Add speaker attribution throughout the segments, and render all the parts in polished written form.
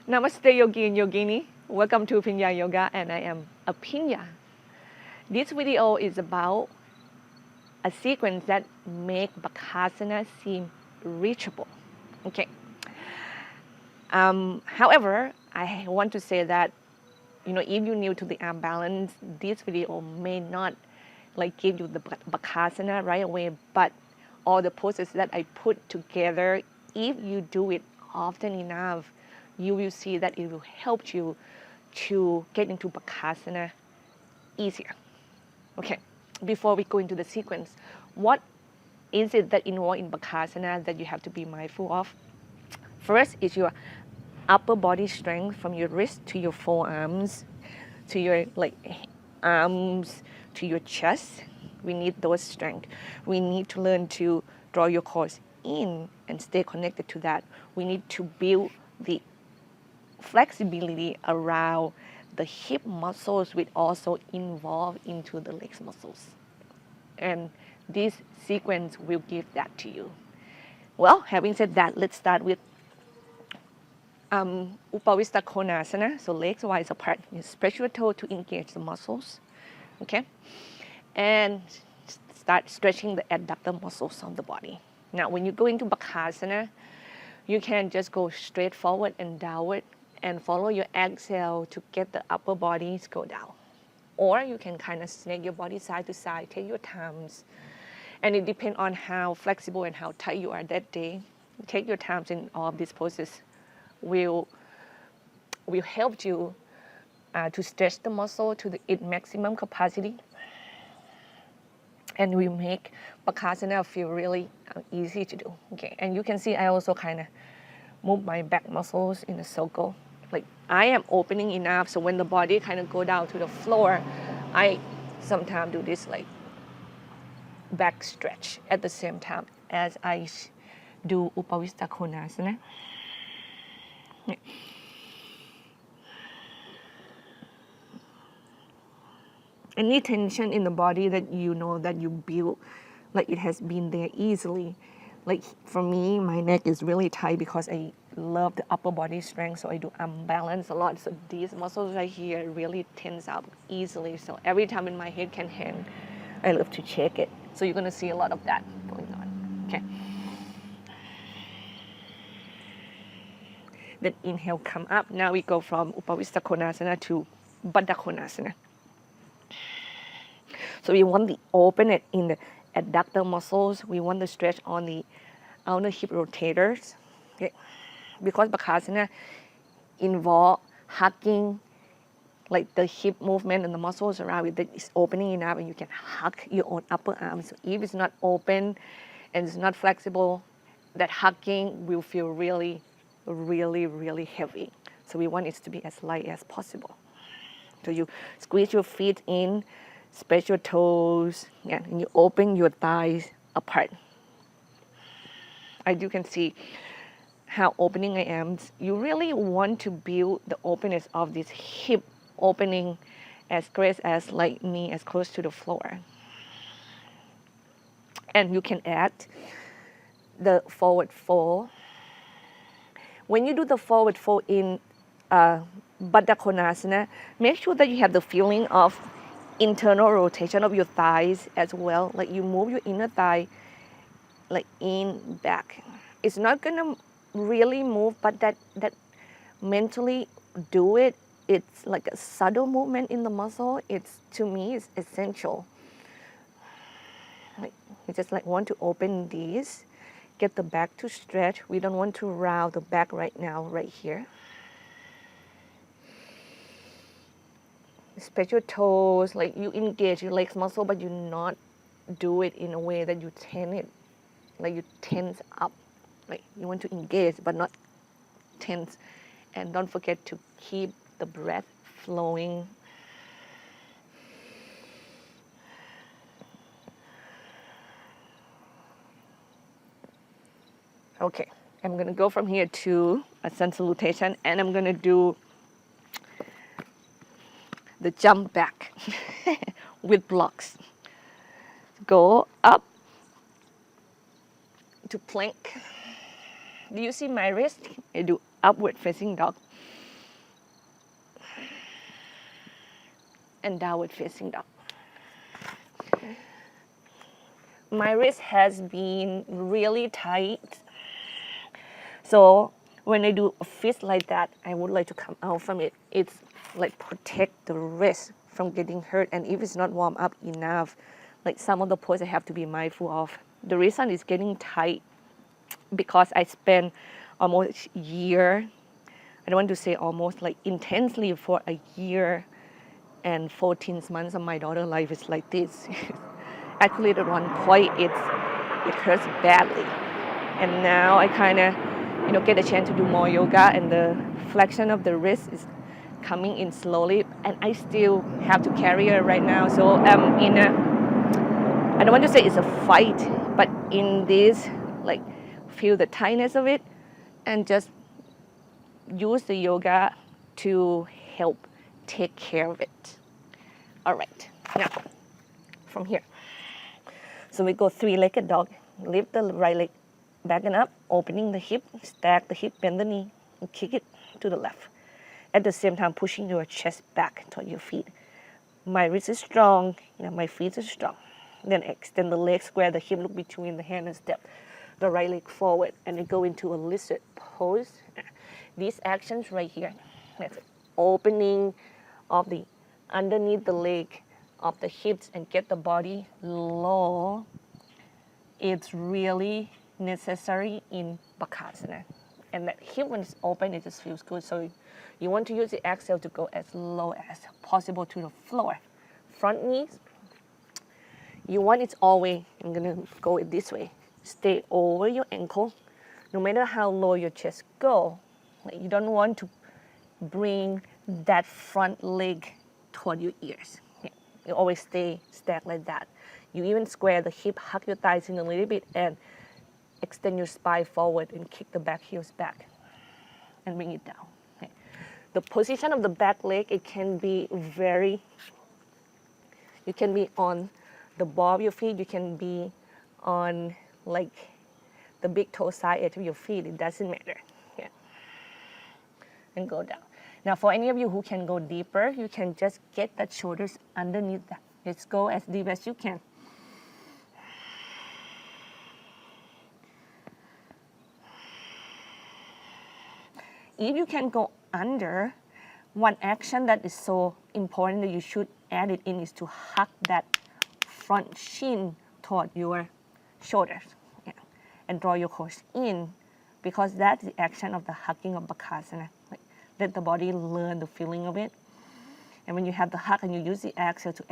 Speaker 1: Namaste Yogi and Yogini. Welcome to Aphinya Yoga and I am Aphinya. This video is about a sequence that make Bakasana seem reachable. Okay. However, I want to say that if you're new to the arm balance, this video may not give you the Bakasana right away, but all the poses that I put together, if you do it often enough, you will see that it will help you to get into Bakasana easier. Okay, before we go into the sequence, what is it that involved in Bakasana that you have to be mindful of? First is your upper body strength from your wrist to your forearms, to your arms, to your chest. We need those strength. We need to learn to draw your core in and stay connected to that. We need to build the flexibility around the hip muscles, which also involve into the legs muscles. And this sequence will give that to you. Well, having said that, let's start with Upavista Konasana, so legs wide apart. You stretch your toe to engage the muscles, okay? And start stretching the adductor muscles of the body. Now, when you go into Bakasana, you can just go straight forward and downward and follow your exhale to get the upper bodies go down. Or you can kind of snake your body side to side, take your times. And it depends on how flexible and how tight you are that day. Take your times in all of these poses. Will help you to stretch the muscle to its maximum capacity. And we make Bakasana feel really easy to do. Okay, and you can see I also kind of move my back muscles in a circle. Like I am opening enough, so when the body kind of go down to the floor, I sometimes do this back stretch at the same time as I do Upavista Konasana. Any tension in the body that you know that you build, it has been there easily. Like for me, my neck is really tight because I love the upper body strength, so I do balance a lot. So these muscles right here really tense up easily. So every time in my head can hang, I love to check it. So you're gonna see a lot of that going on. Okay. Then inhale, come up. Now we go from Upavista Konasana to Baddha Konasana. So we want the open it in the adductor muscles. We want the stretch on the outer hip rotators. Okay. Because Bakasana involve hugging, the hip movement and the muscles around it that is opening enough, and you can hug your own upper arm. So if it's not open and it's not flexible, that hugging will feel really, really, really heavy. So we want it to be as light as possible. So you squeeze your feet in, spread your toes, and you open your thighs apart. As you can see how opening I am, you really want to build the openness of this hip opening as great as knee as close to the floor. And you can add the forward fold. When you do the forward fold in Baddha Konasana, make sure that you have the feeling of internal rotation of your thighs as well. Like you move your inner thigh in back. It's not gonna really move, but that mentally do it. It's like a subtle movement in the muscle. To me it's essential. You just want to open these, get the back to stretch. We don't want to round the back right now, right here. Spread your toes, you engage your legs muscle, but you not do it in a way that you tense it, you tense up. You want to engage, but not tense. And don't forget to keep the breath flowing. Okay, I'm gonna go from here to a sun salutation, and I'm gonna do the jump back with blocks. Go up to plank. Do you see my wrist? I do upward facing dog. and downward facing dog. My wrist has been really tight. So when I do a fist like that, I would like to come out from it. It's like protect the wrist from getting hurt. And if it's not warm up enough, like some of the poses I have to be mindful of. The reason it's getting tight because I spent almost a year, I don't want to say almost, like intensely for a year and 14 months of my daughter's life is like this. Actually, at one point, it hurts badly. And now I kind of, get a chance to do more yoga, and the flexion of the wrist is coming in slowly. And I still have to carry her right now. So I'm in I don't want to say it's a fight, but in this, like, feel the tightness of it, and just use the yoga to help take care of it. All right, now from here. So we go three-legged dog. Lift the right leg back and up, opening the hip, stack the hip, bend the knee, and kick it to the left. At the same time, pushing your chest back toward your feet. My wrist is strong, my feet are strong. Then extend the leg, square the hip, look between the hand and step the right leg forward, and then go into a lizard pose. These actions right here, that's opening of the underneath the leg of the hips and get the body low. It's really necessary in Bakasana. And that hip when it's open, it just feels good. So you want to use the exhale to go as low as possible to the floor. Front knees, you want it always, I'm gonna go it this way. Stay over your ankle, no matter how low your chest go. Like you don't want to bring that front leg toward your ears. You always stay stacked like that. You even square the hip, hug your thighs in a little bit, and extend your spine forward and kick the back heels back and bring it down. Okay. The position of the back leg, it can be you can be on the ball of your feet, you can be on like the big toe side edge of your feet, it doesn't matter. Yeah. And go down. Now for any of you who can go deeper, you can just get that shoulders underneath that. Let's go as deep as you can. If you can go under, one action that is so important that you should add it in is to hug that front shin toward your shoulders. Yeah. And draw your core in, because that's the action of the hugging of Bakasana. Like, let the body learn the feeling of it. And when you have the hug and you use the exhale to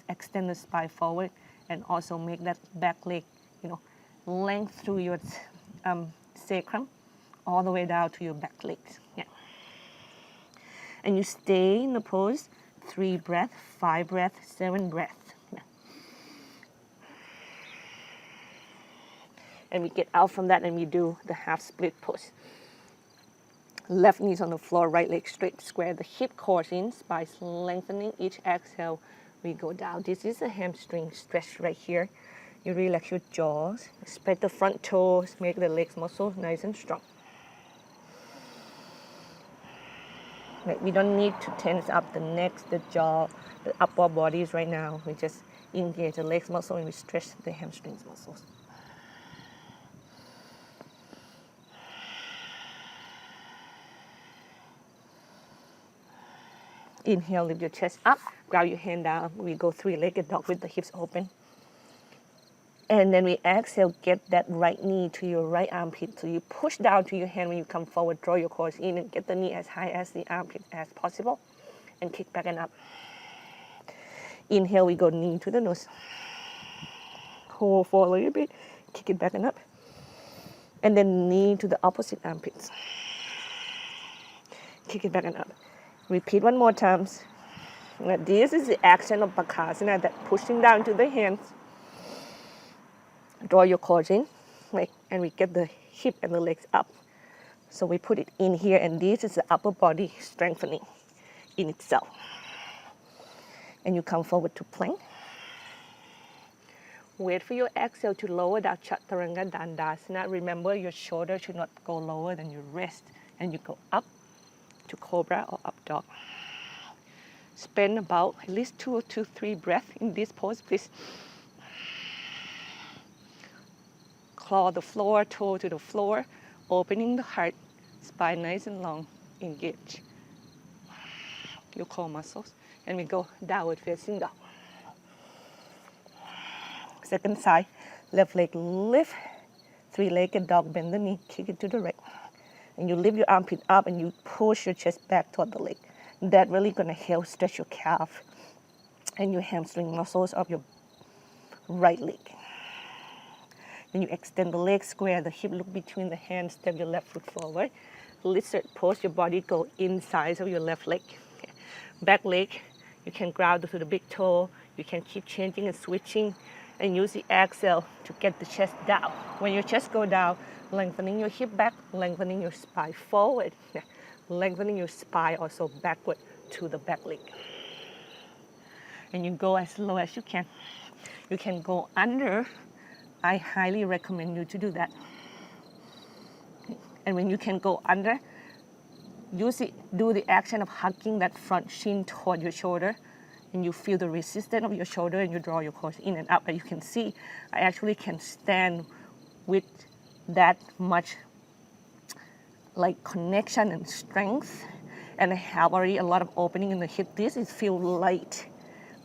Speaker 1: extend the spine forward and also make that back leg, length through your sacrum all the way down to your back legs. Yeah. And you stay in the pose 3 breaths, 5 breaths, 7 breaths. Yeah. And we get out from that and we do the half split pose. Left knees on the floor, right leg straight, square the hip, core in, spine lengthening. Each exhale, we go down. This is a hamstring stretch right here. You relax your jaws, spread the front toes, make the legs muscles nice and strong. Like, we don't need to tense up the neck, the jaw, the upper bodies right now. We just engage the legs muscle and we stretch the hamstrings muscles. Inhale, lift your chest up, grab your hand down. We go three-legged dog with the hips open. And then we exhale, get that right knee to your right armpit. So you push down to your hand when you come forward, draw your core in and get the knee as high as the armpit as possible and kick back and up. Inhale, we go knee to the nose. Hold for a little bit, kick it back and up. And then knee to the opposite armpits. Kick it back and up. Repeat one more time. This is the action of Bakasana, that pushing down to the hands. Draw your core in, right? And we get the hip and the legs up. So we put it in here, and this is the upper body strengthening in itself. And you come forward to plank. Wait for your exhale to lower that Chaturanga Dandasana. Remember, your shoulder should not go lower than your wrist. And you go up to Cobra or up dog. spend about at least 2 to 3 breaths in this pose, please. Claw the floor, toe to the floor, opening the heart, spine nice and long, engage your core muscles. And we go downward facing dog. Second side, left leg lift, three-legged dog, bend the knee, kick it to the right. And you lift your armpit up and you push your chest back toward the leg. That really gonna help stretch your calf and your hamstring muscles of your right leg. Then you extend the leg, square the hip, look between the hands, step your left foot forward. Lizard pose, your body go inside of your left leg. Back leg, you can ground to the big toe. You can keep changing and switching and use the exhale to get the chest down. When your chest go down, lengthening your hip back, lengthening your spine forward, lengthening your spine also backward to the back leg. And you go as low as you can. You can go under. I highly recommend you to do that. And when you can go under, do the action of hugging that front shin toward your shoulder, and you feel the resistance of your shoulder, and you draw your core in and up. And you can see, I actually can stand with that much like connection and strength, and I have already a lot of opening in the hip. This is feel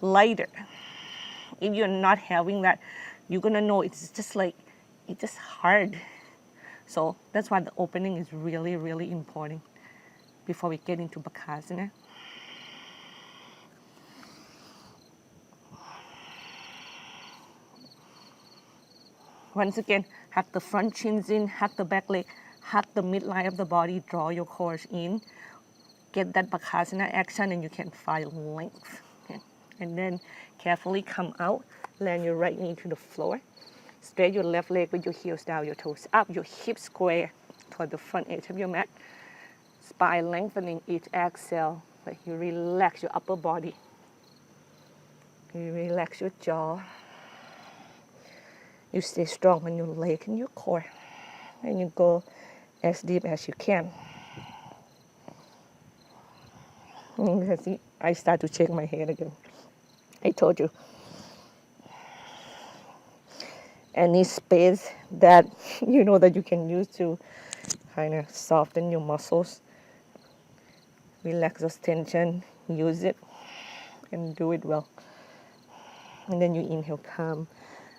Speaker 1: lighter. If you're not having that, you're gonna know it's just hard. So that's why the opening is really, really important before we get into Bakasana. Once again, hug the front shins in, hug the back leg, hug the midline of the body, draw your core in, get that Bakasana action, and you can find length. Okay? And then carefully come out, land your right knee to the floor, straight your left leg with your heels down, your toes up, your hips square toward the front edge of your mat, spine lengthening each exhale, like you relax your upper body, you relax your jaw. You stay strong on your leg and your core, and you go as deep as you can. See, I start to shake my head again. I told you. Any space that you know that you can use to kind of soften your muscles, relax those tension, use it, and do it well. And then you inhale, come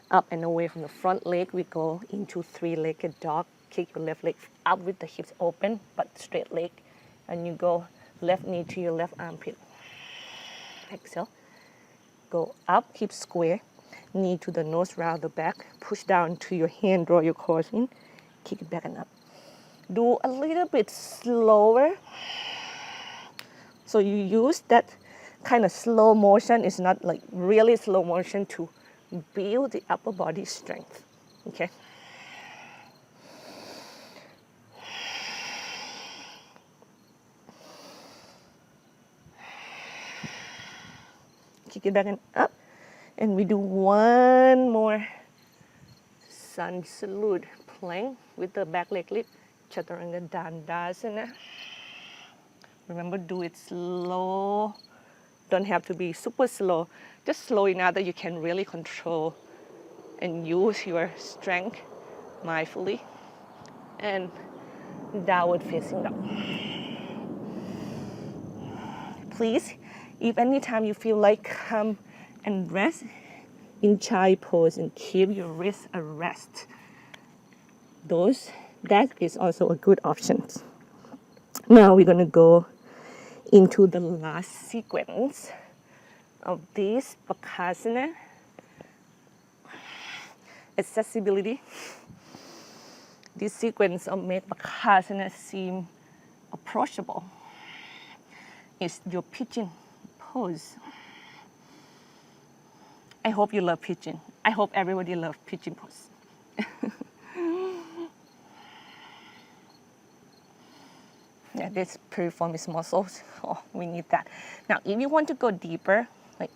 Speaker 1: up and away from the front leg. We go into three-legged dog. Kick your left leg up with the hips open, but straight leg. And you go left knee to your left armpit. Exhale. Go up, hips square. Knee to the nose, round the back. Push down to your hand, draw your core in. Kick it back and up. Do a little bit slower. So you use that kind of slow motion. It's not like really slow motion to build the upper body strength, okay? Kick it back and up. And we do one more sun salute plank with the back leg lift, Chaturanga Dandasana. Remember, do it slow. Don't have to be super slow, just slow enough that you can really control and use your strength mindfully. And downward facing dog. Please, if anytime you feel like come and rest in child pose and keep your wrist at rest. That is also a good option. Now we're gonna go into the last sequence of this Bakasana. Accessibility. This sequence of make Bakasana seem approachable is your pigeon pose. I hope you love pigeon. I hope everybody loves pigeon pose. Yeah, this piriformis muscles. Oh, we need that. Now, if you want to go deeper, like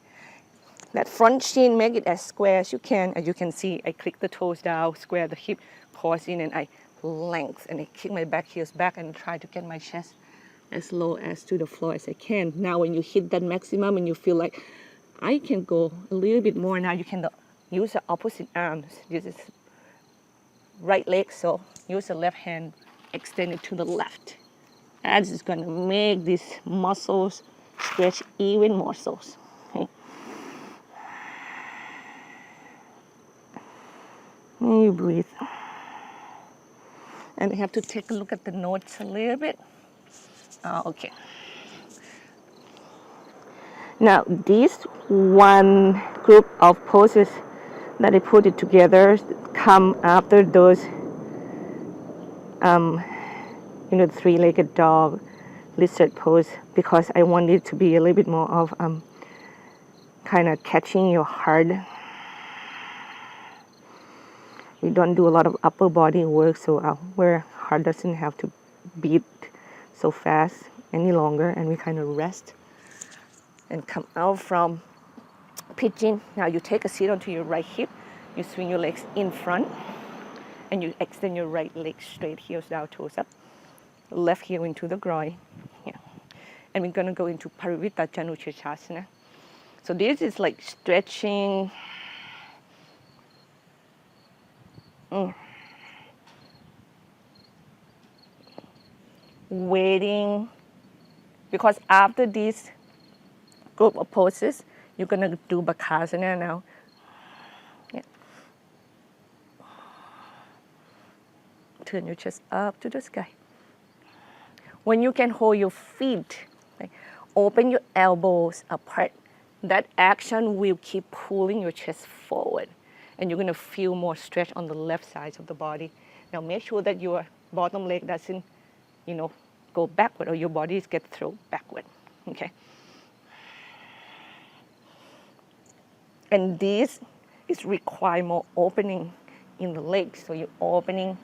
Speaker 1: that front shin, make it as square as you can. As you can see, I click the toes down, square the hip, core in, and I lengthen, and I kick my back heels back and try to get my chest as low as to the floor as I can. Now when you hit that maximum and you feel like I can go a little bit more, now you can use the opposite arms. This is right leg, so use the left hand, extend it to the left. That is going to make these muscles stretch even more so. Okay. And you breathe. And I have to take a look at the notes a little bit. Okay. Now, this one group of poses that I put it together come after those, three-legged dog, lizard pose, because I want it to be a little bit more of kind of catching your heart. We don't do a lot of upper body work, so where heart doesn't have to beat so fast any longer, and we kind of rest and come out from pigeon. Now you take a seat onto your right hip, you swing your legs in front, and you extend your right leg straight, heels down, toes up, left heel into the groin. Yeah. And we're gonna go into Parivrtta Janushirshasana. So this is like stretching. Waiting, because after this group of poses, you're gonna do Bakasana now. Yeah. Turn your chest up to the sky. When you can hold your feet, open your elbows apart. That action will keep pulling your chest forward, and you're gonna feel more stretch on the left side of the body. Now make sure that your bottom leg doesn't, go backward, or your body gets thrown backward. Okay. And this is require more opening in the legs. So you're opening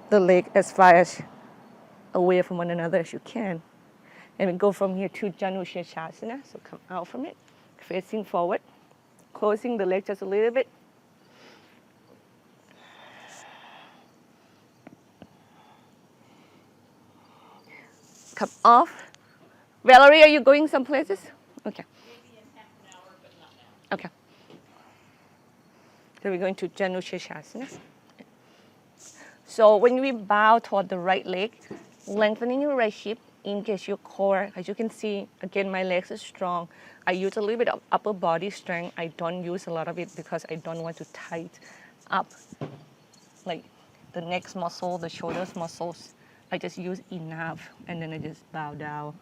Speaker 1: the leg as far as away from one another as you can. And we go from here to Janushirshasana. So come out from it, facing forward, closing the leg just a little bit. Come off. Valerie, are you going some places? Okay.
Speaker 2: Maybe in half an hour, but not now.
Speaker 1: Okay. So we're going to Janushirshasana. So when we bow toward the right leg, lengthening your right hip, engage your core. As you can see, again, my legs are strong. I use a little bit of upper body strength. I don't use a lot of it because I don't want to tighten up like the neck muscle, the shoulders muscles. I just use enough, and then I just bow down.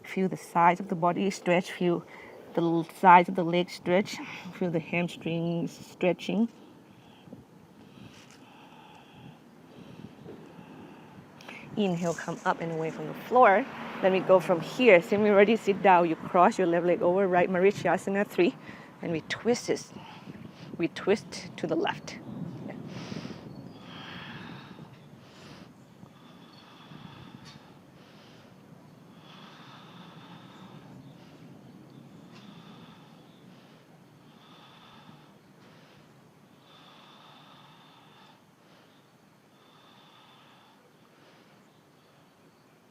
Speaker 1: Feel the sides of the body stretch, feel the sides of the legs stretch, feel the hamstrings stretching. Inhale, come up and away from the floor. Then we go from here. Same we already sit down. You cross your left leg over, right Marichyasana 3, and we twist it. We twist to the left.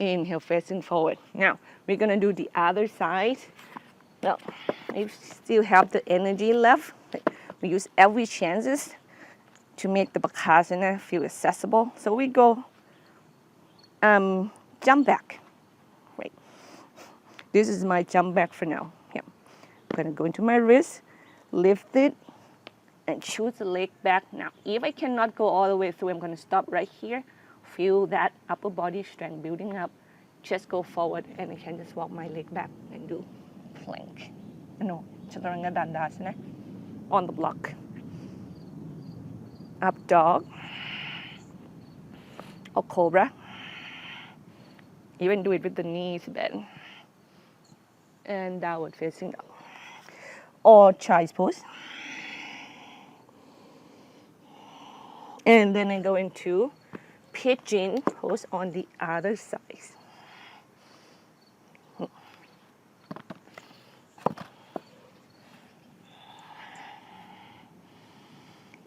Speaker 1: Inhale, facing forward. Now, we're going to do the other side. Now, if you still have the energy left, we use every chances to make the Bakasana feel accessible. So we go jump back. Right. This is my jump back for now. Yeah. I'm going to go into my wrist, lift it, and shoot the leg back. Now, if I cannot go all the way through, I'm going to stop right here. Feel that upper body strength building up. Just go forward, and I can just walk my leg back and do plank. No, Chaturanga Dandasana on the block. Up dog or cobra. Even do it with the knees bent. And downward facing dog. Or child's pose. And then I go into pigeon pose on the other side.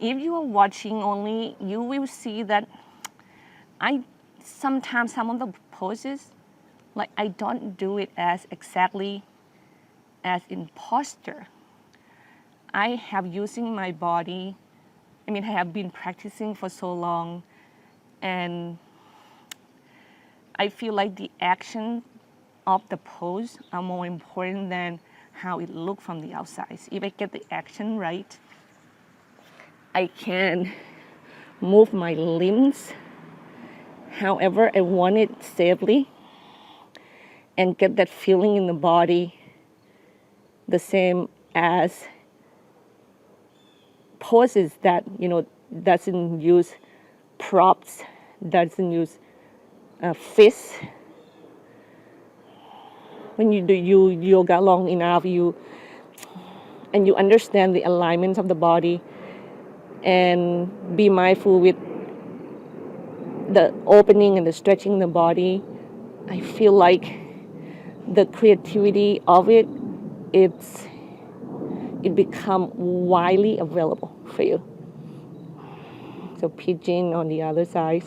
Speaker 1: if you are watching only, you will see that sometimes some of the poses, like I don't do it as exactly as in posture. I have using my body. I have been practicing for so long, and I feel like the action of the pose are more important than how it looks from the outside. If I get the action right, I can move my limbs however I want it safely and get that feeling in the body the same as poses that doesn't use props, doesn't use fists. When you do yoga long enough, you understand the alignments of the body and be mindful with the opening and the stretching the body. I feel like the creativity of it become widely available for you. So pigeon on the other side.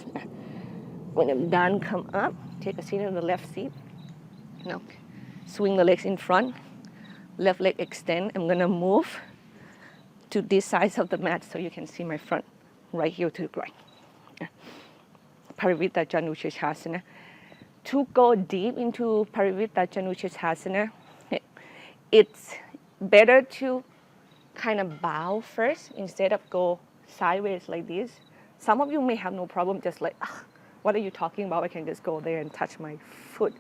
Speaker 1: When I'm done, come up, take a seat on the left seat. Now, swing the legs in front, left leg extend. I'm gonna move to this side of the mat so you can see my front, right here to the right. Parivrtta Janushirasana. To go deep into Parivrtta Janushirasana, it's better to kind of bow first instead of go sideways like this. Some of you may have no problem, just like, what are you talking about? I can just go there and touch my foot.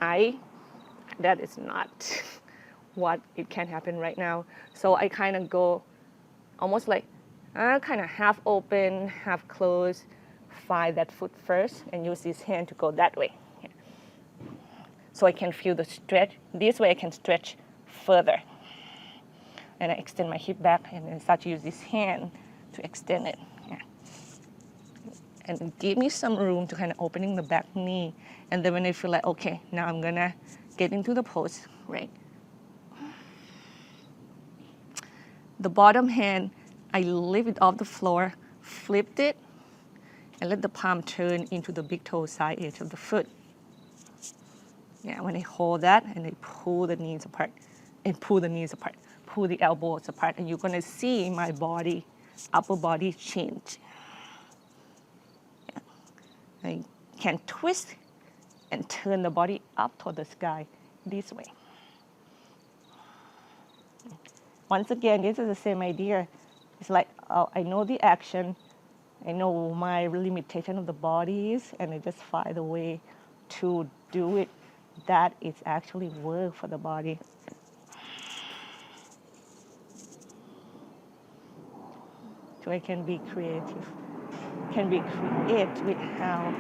Speaker 1: That is not what it can happen right now. So I kind of go almost like kind of half open, half closed, find that foot first and use this hand to go that way. So I can feel the stretch. This way I can stretch further. And I extend my hip back and then start to use this hand to extend it. And give me some room to kind of opening the back knee. And then when I feel like, okay, now I'm gonna get into the pose, right? The bottom hand, I lift it off the floor, flipped it, and let the palm turn into the big toe side edge of the foot. When I hold that and I pull the knees apart, pull the elbows apart, and you're gonna see my body, upper body change. I can twist and turn the body up toward the sky this way. Once again, this is the same idea. It's like, I know the action, I know my limitation of the body is, and I just find a way to do it that is actually work for the body. So I can be creative, with how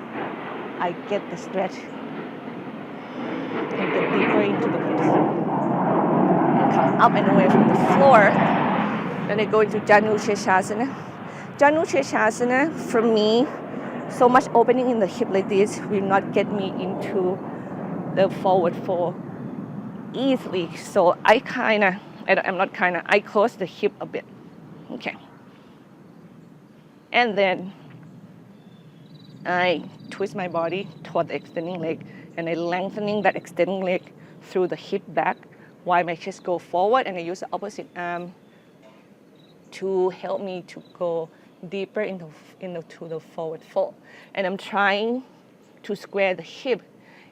Speaker 1: I get the stretch and get deeper into the pose. And come up and away from the floor. Then I go into Janushirasana. Janushirasana, for me, so much opening in the hip like this will not get me into the forward fold easily. So I close the hip a bit. Okay. And then I twist my body toward the extending leg, and I lengthening that extending leg through the hip back while my chest go forward, and I use the opposite arm to help me to go deeper into the forward fold. And I'm trying to square the hip.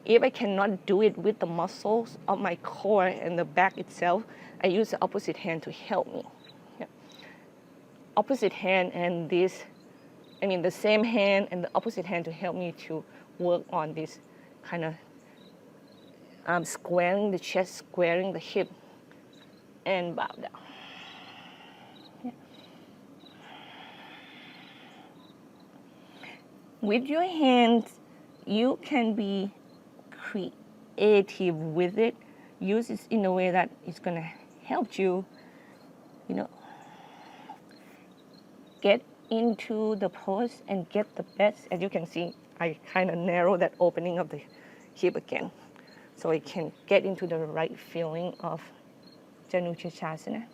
Speaker 1: If I cannot do it with the muscles of my core and the back itself, I use the opposite hand to help me. Opposite hand and the same hand and the opposite hand to help me to work on this kind of squaring the chest, squaring the hip, and bow down. With your hands, you can be creative with it. Use it in a way that it's going to help you, get into the pose and get the best. As you can see, I kind of narrow that opening of the hip again, so I can get into the right feeling of Janushirasana.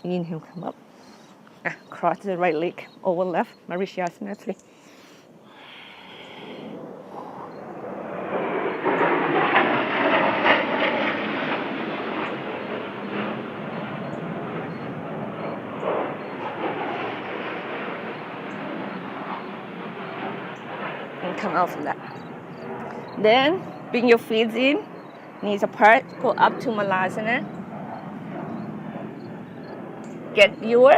Speaker 1: Inhale, come up. Cross the right leg over left, Marishasana 3. And come out from that. Then bring your feet in, knees apart, go up to Malasana. Get your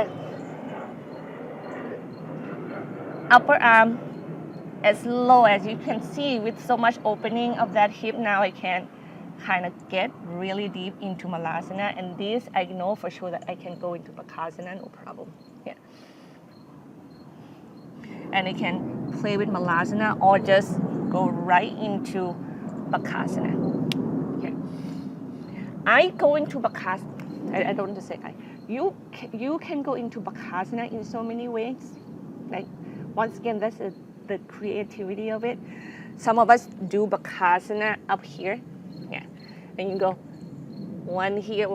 Speaker 1: upper arm as low as you can see. With so much opening of that hip, now I can kind of get really deep into Malasana, and this I know for sure that I can go into Bakasana, no problem. Yeah. And I can play with Malasana or just go right into Bakasana. Okay. I go into Bakasana. I don't want to say I. You can go into Bakasana in so many ways. Like, once again, that's the creativity of it. Some of us do Bakasana up here. Yeah. And you go one here,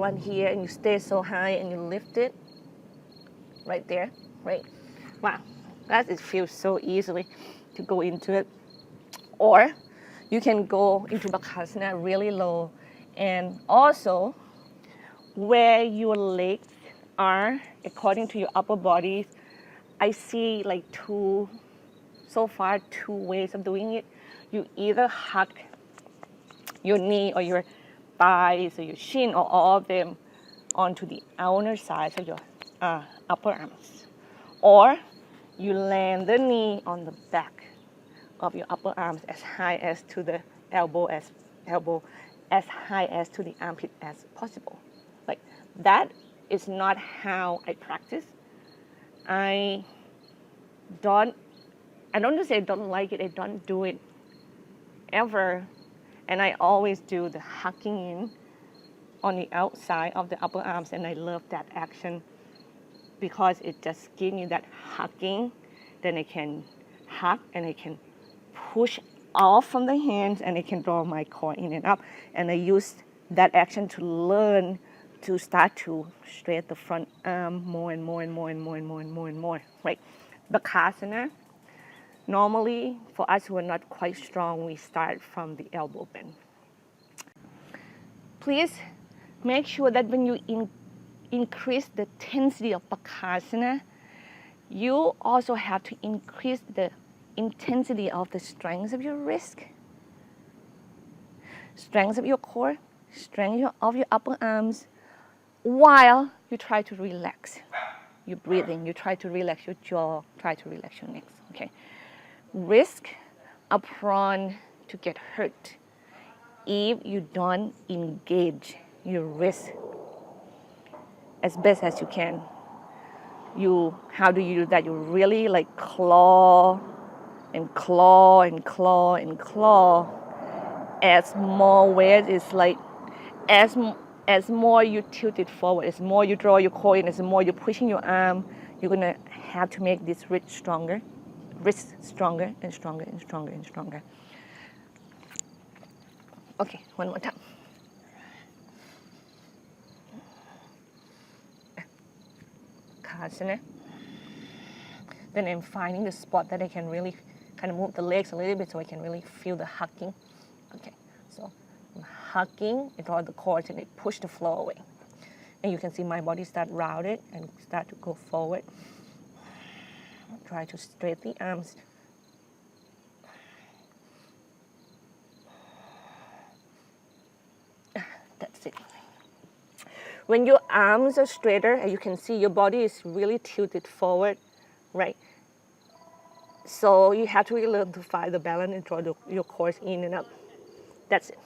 Speaker 1: and you stay so high and you lift it right there, right? Wow, it feels so easily to go into it. Or you can go into Bakasana really low, and also where your legs are according to your upper body. I see like so far two ways of doing it. You either hug your knee or your thighs or your shin or all of them onto the outer side of your upper arms, or you land the knee on the back of your upper arms as high as to the elbow, as high as to the armpit as possible. Like, that is not how I practice. I don't say I don't like it. I don't do it ever, and I always do the hugging in on the outside of the upper arms, and I love that action because it just gives me that hugging. Then I can hug and I can push off from the hands, and I can draw my core in and up. And I use that action to learn to start to straighten the front arm more and more and more and more and more and more and more. Right? Bakasana. Normally, for us who are not quite strong, we start from the elbow bend. Please make sure that when you increase the intensity of Bakasana, you also have to increase the intensity of the strength of your wrist, strength of your core, strength of your upper arms, while you try to relax your breathing. You try to relax your jaw, try to relax your neck. Okay. Risk are prone to get hurt if you don't engage your wrist as best as you can. How do you do that? You really like claw and claw and claw and claw. As more weight is like, as more you tilt it forward, as more you draw your core in, as more you're pushing your arm, you're gonna have to make this wrist stronger and stronger and stronger and stronger. Okay, one more time. Bakasana. Then I'm finding the spot that I can really kind of move the legs a little bit so I can really feel the hugging. Okay, so I'm hugging, I draw the core and I push the floor away. And you can see my body start rounded and start to go forward. Try to straighten the arms. That's it. When your arms are straighter, you can see your body is really tilted forward, right? So you have to really learn to find the balance and draw your core in and up. That's it.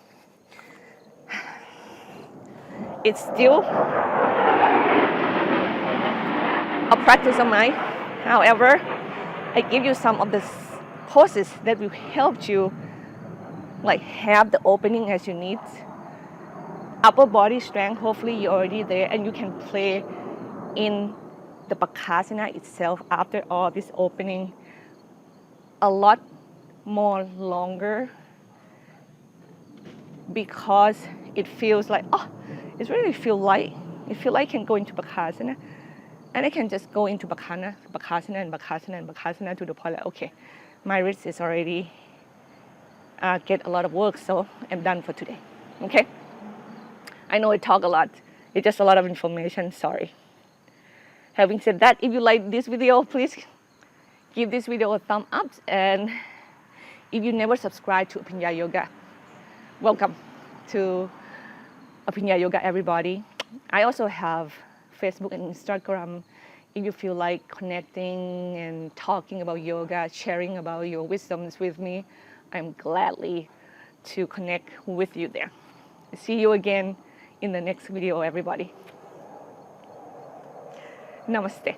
Speaker 1: It's still a practice of mine. However, I give you some of the poses that will help you like have the opening as you need. Upper body strength, hopefully you're already there, and you can play in the Bakasana itself after all this opening a lot more longer, because it feels like, it really feels light. If you like, can go into Bakasana, and I can just go into Bakasana and Bakasana and Bakasana to the point that, okay, my wrist is already get a lot of work, so I'm done for today. Okay? I know I talk a lot. It's just a lot of information, sorry. Having said that, if you like this video, please give this video a thumb up. And if you never subscribe to Aphinya Yoga, welcome to Aphinya Yoga, everybody. I also have Facebook and Instagram. If you feel like connecting and talking about yoga, sharing about your wisdoms with me, I'm gladly to connect with you there. See you again in the next video, everybody. Namaste.